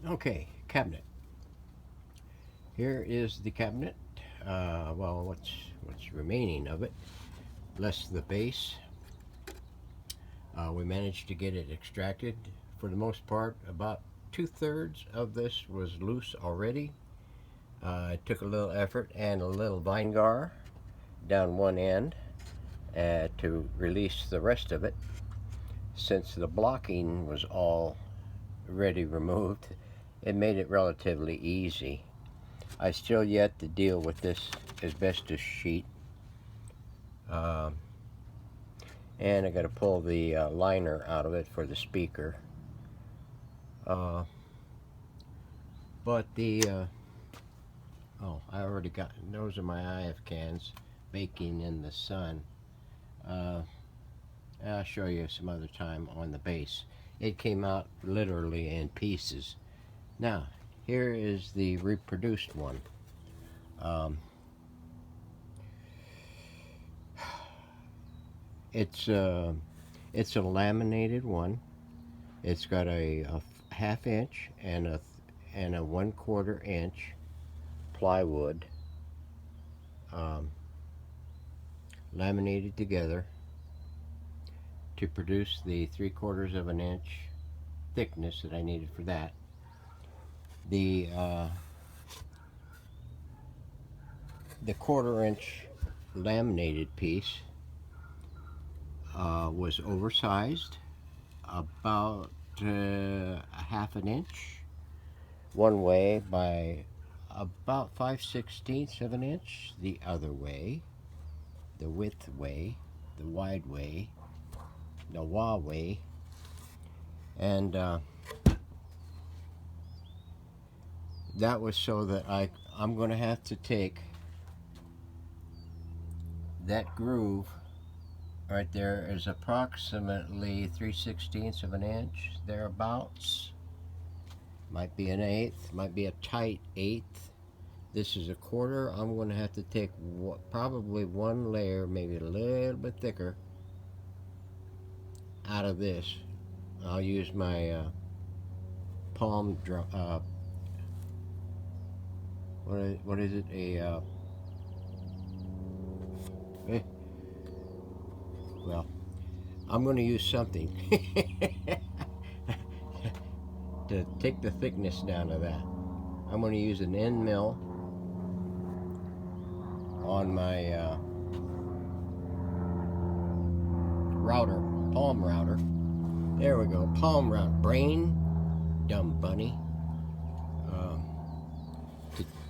Okay, cabinet. Here is the cabinet. Well, what's remaining of it, less the base. We managed to get it extracted for the most part. About 2/3 of this was loose already. It took a little effort and a little vine gar down one end to release the rest of it. Since the blocking was already removed, it made it relatively easy. I still yet to deal with this asbestos sheet, and I got to pull the liner out of it for the speaker. But the oh, I already got those are my IF cans baking in the sun. I'll show you some other time on the base. It came out literally in pieces. Now here is the reproduced one. It's a laminated one. It's got a 1/2 inch and a 1/4 inch plywood laminated together to produce the 3/4 of an inch thickness that I needed for that. The 1/4 inch laminated piece was oversized, about 1/2 an inch one way by about 5/16 of an inch the other way, the width way, the wide way, the wah way, and that was so that I'm going to have to take that groove right there is approximately 3/16 of an inch, thereabouts. Might be an eighth, might be a tight eighth. This is 1/4. I'm going to have to take probably one layer, maybe a little bit thicker, out of this. I'll use my palm drum. What is it? Well, I'm going to use something to take the thickness down of that. I'm going to use an end mill on my router, palm router. There we go, palm router. Brain, dumb bunny.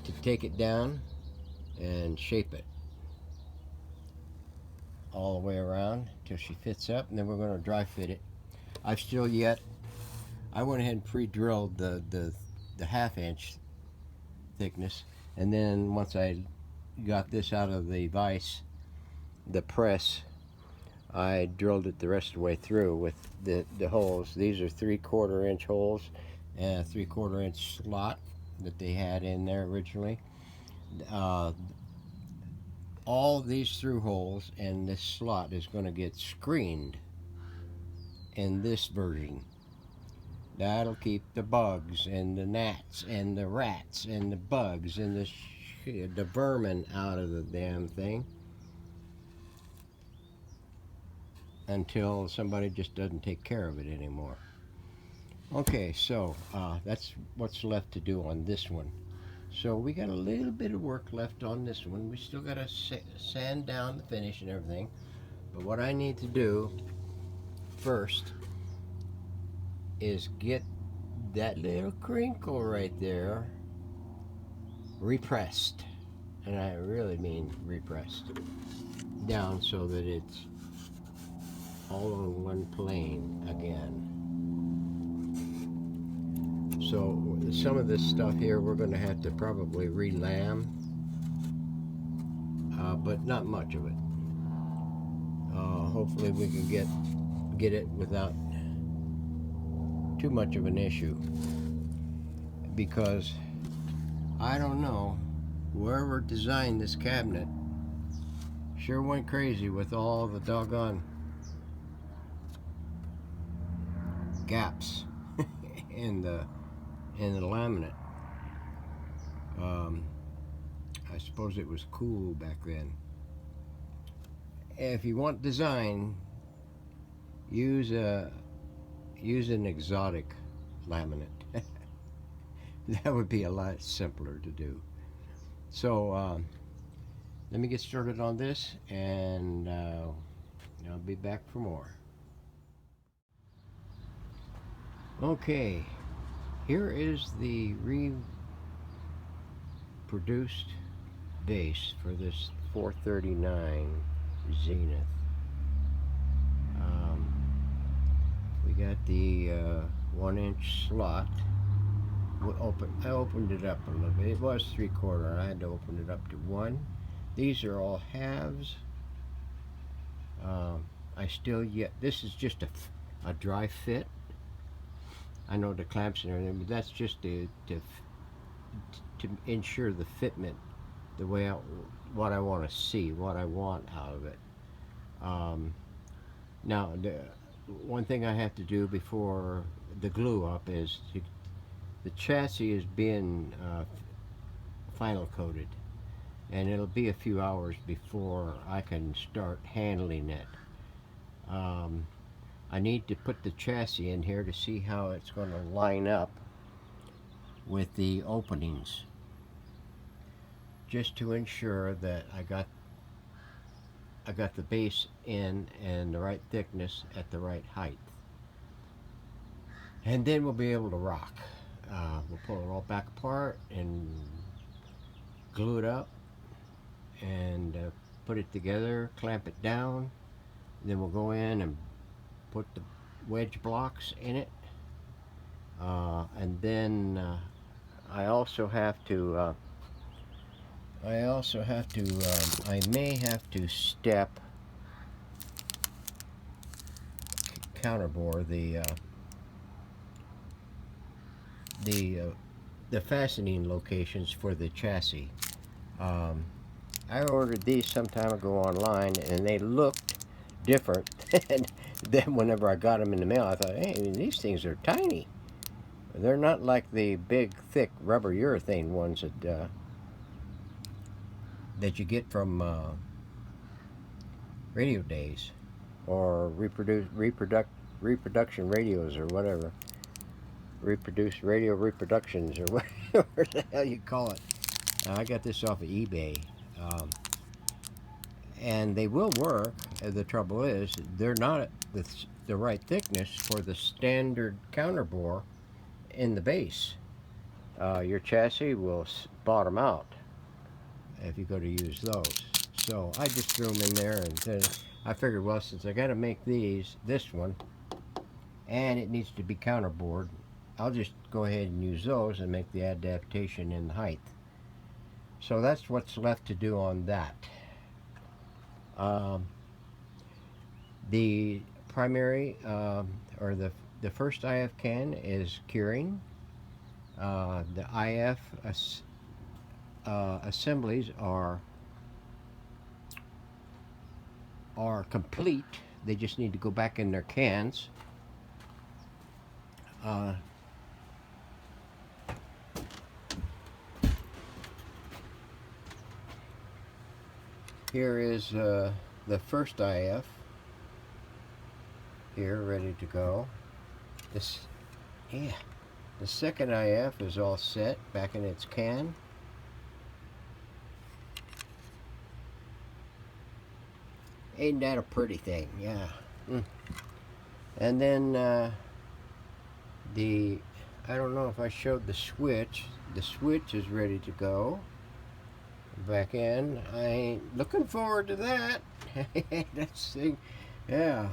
To take it down and shape it all the way around till she fits up, and then we're going to dry fit it. I went ahead and pre-drilled the 1/2 inch thickness, and then once I got this out of the vise, the press, I drilled it the rest of the way through with the holes. These are 3/4 inch holes and a 3/4 inch slot that they had in there originally. All these through holes and this slot is going to get screened in this version. That'll keep the bugs and the gnats and the rats and the bugs and the vermin out of the damn thing until somebody just doesn't take care of it anymore. Okay, so that's what's left to do on this one. So we got a little bit of work left on this one. We still got to sand down the finish and everything. But what I need to do first is get that little crinkle right there repressed. And I really mean repressed down so that it's all on one plane again. So some of this stuff here we're going to have to probably re-lam, but not much of it. Hopefully we can get it without too much of an issue, because I don't know, whoever designed this cabinet sure went crazy with all the doggone gaps in the laminate. I suppose it was cool back then. If you want design, use an exotic laminate. That would be a lot simpler to do. So let me get started on this, and I'll be back for more. Okay, here is the reproduced base for this 439 Zenith. We got the 1-inch slot. I opened it up a little bit. It was 3/4. I had to open it up to 1. These are all halves. This is just a dry fit. I know the clamps and everything, but that's just to ensure the fitment, the way what I want to see, what I want out of it. Now, the one thing I have to do before the glue up is the chassis is being final coated, and it'll be a few hours before I can start handling it. I need to put the chassis in here to see how it's going to line up with the openings, just to ensure that I got the base in and the right thickness at the right height, and then we'll be able to rock. We'll pull it all back apart and glue it up and put it together, clamp it down. Then we'll go in and put the wedge blocks in it, and then I may have to step counterbore the fastening locations for the chassis. I ordered these some time ago online, and they looked different. And then whenever I got them in the mail, I thought, hey, these things are tiny. They're not like the big, thick rubber urethane ones that you get from radio days or reproduction radios or whatever. Reproduced radio reproductions or whatever the hell you call it. I got this off of eBay. And they will work. The trouble is, they're not the right thickness for the standard counterbore in the base. Your chassis will bottom out if you go to use those. So I just threw them in there, and then I figured, well, since I got to make this one, and it needs to be counterbored, I'll just go ahead and use those and make the adaptation in the height. So that's what's left to do on that. The primary, or the first IF can is curing. The IF assemblies are complete. They just need to go back in their cans. Here is the first IF here, ready to go. The second IF is all set, back in its can. Ain't that a pretty thing? Yeah. And then I don't know if I showed the switch. The switch is ready to go. Back in. I ain't looking forward to that. That's the, yeah.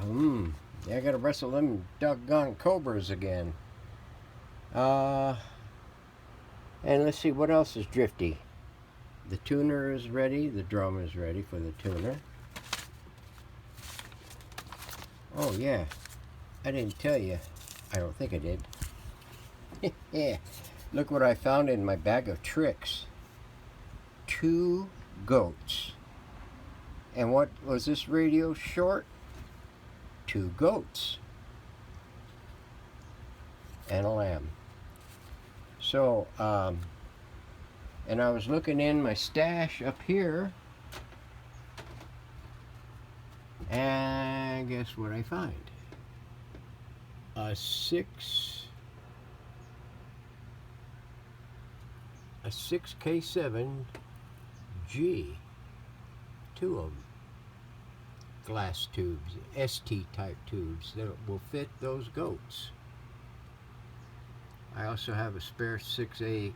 I gotta wrestle them doggone cobras again. And let's see what else is drifty. The tuner is ready. The drum is ready for the tuner. Oh yeah, I didn't tell you. I don't think I did. Yeah, look what I found in my bag of tricks. 2 goats. And what was this radio short? 2 goats. And a lamb. So, and I was looking in my stash up here, and guess what I find? A 6K7G, two of them, glass tubes, ST type tubes that will fit those goats. I also have a spare 6A8G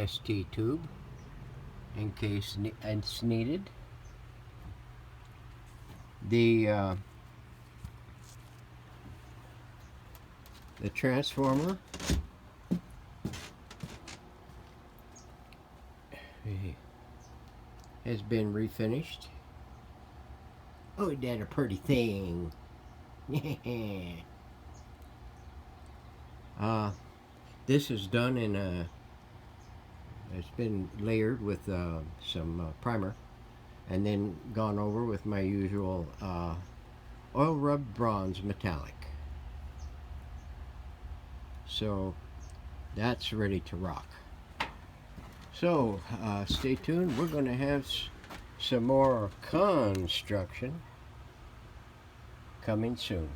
ST tube in case it's needed. The transformer has been refinished. Oh, isn't that a pretty thing? This is done in a, it's been layered with some primer and then gone over with my usual oil rubbed bronze metallic. So that's ready to rock. So stay tuned, we're going to have some more construction coming soon.